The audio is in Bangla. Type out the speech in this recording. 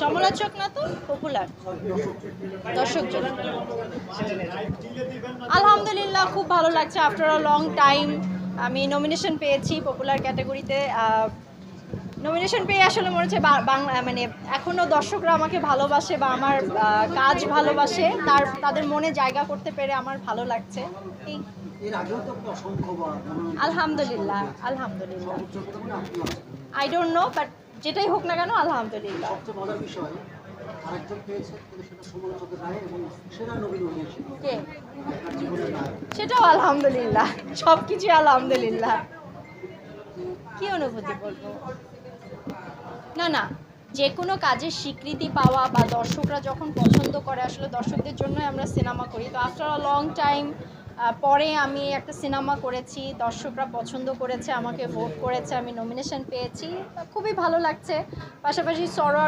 সমালোচক না তো পপুলার দর্শক জন। আলহামদুলিল্লাহ খুব ভালো লাগছে, আফটার আ লং টাইম আমি নমিনেশন পেয়েছি পপুলার ক্যাটাগরিতে। নমিনেশন পেয়ে আসলে মনে হচ্ছে বাংলা মানে এখনও দর্শকরা আমাকে ভালোবাসে বা আমার কাজ ভালোবাসে, তাদের মনে জায়গা করতে পেরে আমার ভালো লাগছে। এই আলহামদুলিল্লাহ আলহামদুলিল্লাহ আই ডোন্ট নো, বাট যেটাই হোক না কেন আলহামদুলিল্লাহ। কে? সেটাও আলহামদুলিল্লাহ, সব কিছু আলহামদুলিল্লাহ। কি অনুভূতি বলবো, না না, যে কোনো কাজের স্বীকৃতি পাওয়া বা দর্শকরা যখন পছন্দ করে, আসলে দর্শকদের জন্যই আমরা সিনেমা করি। তো আফটার আ লং টাইম পরে আমি একটা সিনেমা করেছি, দর্শকরা পছন্দ করেছে, আমাকে ভোট করেছে, আমি নমিনেশন পেয়েছি, খুবই ভালো লাগছে। পাশাপাশি সরোয়ার